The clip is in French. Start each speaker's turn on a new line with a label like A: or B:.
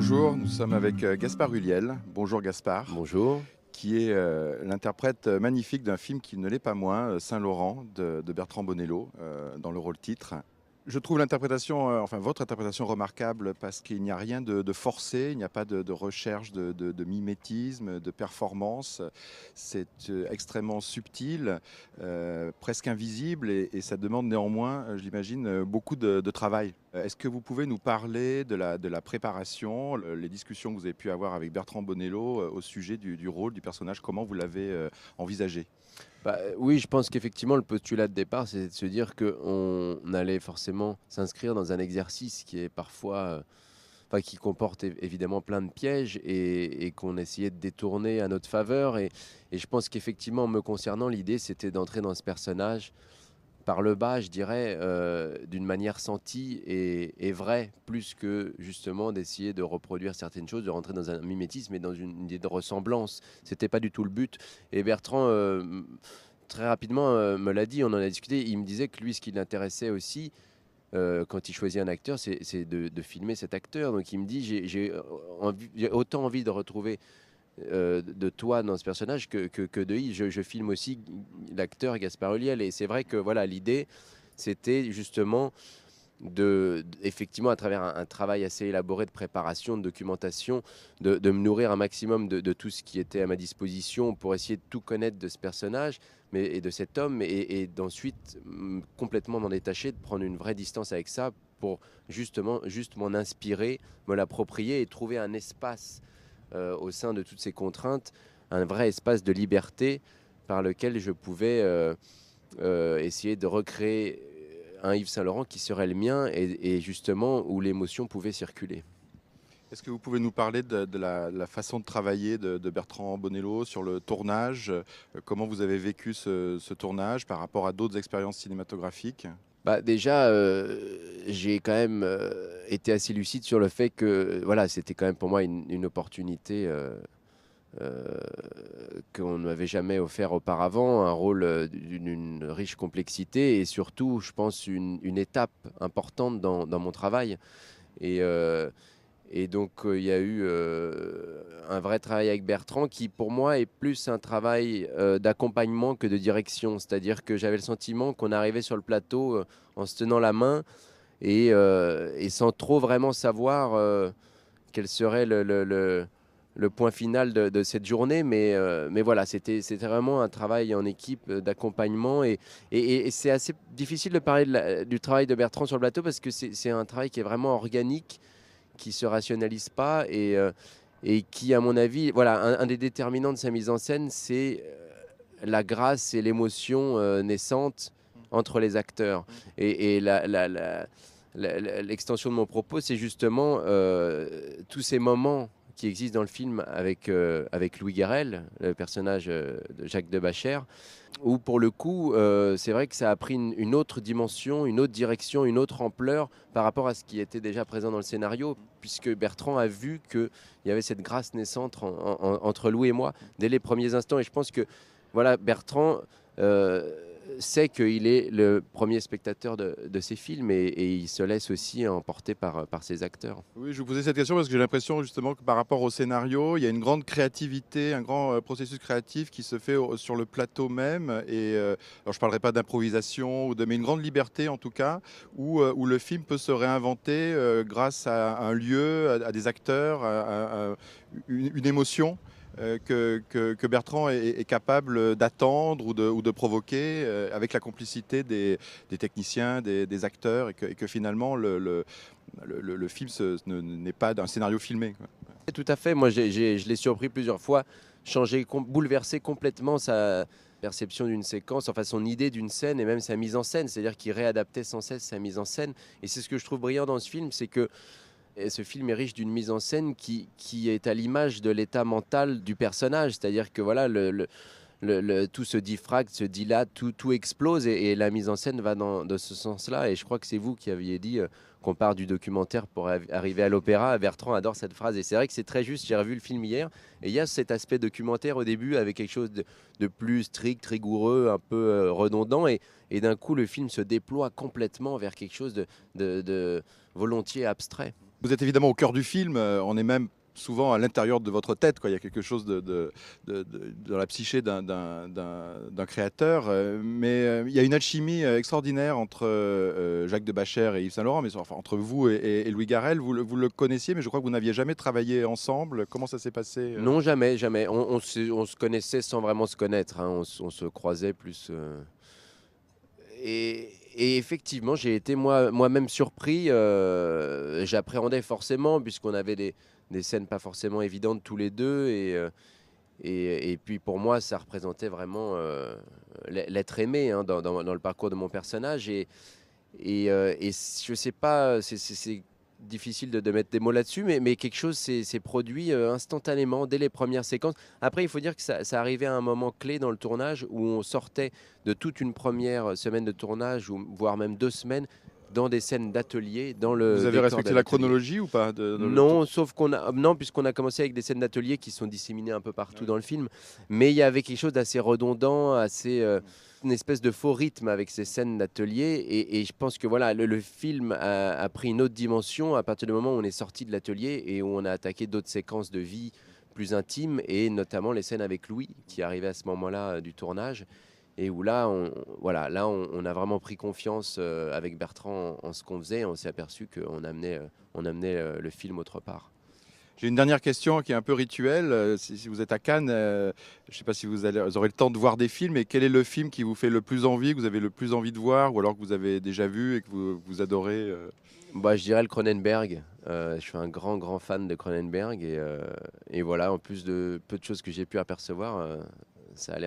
A: Bonjour, nous sommes avec Gaspard Ulliel. Bonjour Gaspard,
B: Bonjour.
A: qui est l'interprète magnifique d'un film qui ne l'est pas moins, Saint-Laurent de Bertrand Bonello, dans le rôle titre. Je trouve l'interprétation, enfin votre interprétation remarquable parce qu'il n'y a rien de forcé, il n'y a pas de recherche de mimétisme, de performance. C'est extrêmement subtil, presque invisible et ça demande néanmoins, j'imagine, beaucoup de travail. Est-ce que vous pouvez nous parler de la préparation, les discussions que vous avez pu avoir avec Bertrand Bonello au sujet du rôle du personnage, comment vous l'avez envisagé?
B: Oui, je pense qu'effectivement, le postulat de départ, c'est de se dire qu'on allait forcément s'inscrire dans un exercice qui est parfois, enfin, qui comporte évidemment plein de pièges et qu'on essayait de détourner à notre faveur. Et je pense qu'effectivement, me concernant, l'idée, c'était d'entrer dans ce personnage par le bas, je dirais, d'une manière sentie et vraie, plus que justement d'essayer de reproduire certaines choses, de rentrer dans un mimétisme et dans une idée de ressemblance. C'était pas du tout le but. Et Bertrand, très rapidement, me l'a dit, on en a discuté. Il me disait que lui, ce qui l'intéressait aussi, quand il choisit un acteur, c'est de filmer cet acteur. Donc il me dit, j'ai autant envie de retrouver de toi dans ce personnage que de Yves. Je filme aussi l'acteur Gaspard Ulliel. Et c'est vrai que voilà, l'idée, c'était justement effectivement, à travers un travail assez élaboré de préparation, de documentation, de me nourrir un maximum de tout ce qui était à ma disposition pour essayer de tout connaître de ce personnage et de cet homme, et d'ensuite complètement m'en détacher, de prendre une vraie distance avec ça pour justement juste m'en inspirer, me l'approprier et trouver un espace au sein de toutes ces contraintes, un vrai espace de liberté par lequel je pouvais essayer de recréer un Yves Saint-Laurent qui serait le mien et justement où l'émotion pouvait circuler.
A: Est-ce que vous pouvez nous parler de la façon de travailler de Bertrand Bonello sur le tournage? Comment vous avez vécu ce tournage par rapport à d'autres expériences cinématographiques?
B: Bah, déjà, j'ai quand même été assez lucide sur le fait que voilà, c'était quand même pour moi une opportunité euh, qu'on ne m'avait jamais offert auparavant, un rôle d'une riche complexité et surtout, je pense, une étape importante dans mon travail. Et, euh, et donc, il y a eu un vrai travail avec Bertrand qui, pour moi, est plus un travail d'accompagnement que de direction. C'est-à-dire que j'avais le sentiment qu'on arrivait sur le plateau en se tenant la main et sans trop vraiment savoir quel serait le point final de cette journée. Mais voilà, c'était vraiment un travail en équipe d'accompagnement. Et c'est assez difficile de parler du travail de Bertrand sur le plateau parce que c'est un travail qui est vraiment organique, qui se rationalise pas et qui, à mon avis, voilà, un des déterminants de sa mise en scène, c'est la grâce et l'émotion naissante entre les acteurs. Et l'extension de mon propos, c'est justement tous ces moments qui existent dans le film avec Louis Garrel, le personnage de Jacques de Bachère, où pour le coup, c'est vrai que ça a pris une autre dimension, une autre direction, une autre ampleur par rapport à ce qui était déjà présent dans le scénario, puisque Bertrand a vu qu'il y avait cette grâce naissante entre Louis et moi dès les premiers instants. Et je pense que voilà, Bertrand sait qu'il est le premier spectateur de ces films et il se laisse aussi emporter par ses acteurs.
A: Oui, je vous posais cette question parce que j'ai l'impression justement que par rapport au scénario, il y a une grande créativité, un grand processus créatif qui se fait sur le plateau même. Alors je ne parlerai pas d'improvisation, mais une grande liberté en tout cas, où le film peut se réinventer grâce à un lieu, à des acteurs, une émotion. Que Bertrand est capable d'attendre ou de provoquer avec la complicité des techniciens, des acteurs, et que finalement le film n'est pas d'un scénario filmé, quoi.
B: Tout à fait, moi je l'ai surpris plusieurs fois, bouleverser complètement sa perception d'une séquence, enfin son idée d'une scène et même sa mise en scène, c'est-à-dire qu'il réadaptait sans cesse sa mise en scène. Et c'est ce que je trouve brillant dans ce film, c'est que ce film est riche d'une mise en scène qui est à l'image de l'état mental du personnage, c'est-à-dire que voilà, tout se diffracte, se dilate, tout explose et la mise en scène va dans ce sens-là. Et je crois que c'est vous qui aviez dit qu'on part du documentaire pour arriver à l'opéra. Bertrand adore cette phrase et c'est vrai que c'est très juste. J'ai revu le film hier et il y a cet aspect documentaire au début avec quelque chose de plus strict, rigoureux, un peu redondant et d'un coup le film se déploie complètement vers quelque chose de volontiers abstrait.
A: Vous êtes évidemment au cœur du film, on est même souvent à l'intérieur de votre tête, quoi. Il y a quelque chose dans la psyché d'un créateur, mais il y a une alchimie extraordinaire entre Jacques Debacher et Yves Saint-Laurent, mais enfin, entre vous et Louis Garrel. Vous le connaissiez, mais je crois que vous n'aviez jamais travaillé ensemble. Comment ça s'est passé
B: Non, jamais, jamais. On se connaissait sans vraiment se connaître, hein. On se croisait plus. Et effectivement, j'ai été moi-même surpris. J'appréhendais forcément, puisqu'on avait des scènes pas forcément évidentes tous les deux. Et puis pour moi, ça représentait vraiment l'être aimé, hein, dans le parcours de mon personnage. Et je sais pas, c'est difficile de mettre des mots là-dessus, mais quelque chose s'est produit instantanément dès les premières séquences. Après, il faut dire que ça arrivait à un moment clé dans le tournage où on sortait de toute une première semaine de tournage, ou voire même 2 semaines, dans des scènes d'atelier, dans
A: Vous
B: le
A: avez
B: décor
A: respecté
B: d'un
A: la
B: atelier.
A: chronologie ou pas
B: Non, sauf non, puisqu'on a commencé avec des scènes d'atelier qui sont disséminées un peu partout
A: Ouais.
B: dans le film, mais il y avait quelque chose d'assez redondant, assez une espèce de faux rythme avec ces scènes d'atelier, et je pense que voilà, le film a pris une autre dimension à partir du moment où on est sorti de l'atelier et où on a attaqué d'autres séquences de vie plus intimes, et notamment les scènes avec Louis qui arrivaient à ce moment-là du tournage, et où là, voilà, là, on a vraiment pris confiance avec Bertrand en ce qu'on faisait, et on s'est aperçu qu'on amenait le film autre part.
A: J'ai une dernière question qui est un peu rituelle. Si vous êtes à Cannes, je ne sais pas si vous aurez le temps de voir des films, et quel est le film qui vous fait le plus envie, que vous avez le plus envie de voir, ou alors que vous avez déjà vu et que vous adorez
B: Bah, je dirais le Cronenberg. Je suis un grand, grand fan de Cronenberg, et voilà, en plus de peu de choses que j'ai pu apercevoir, ça a l'air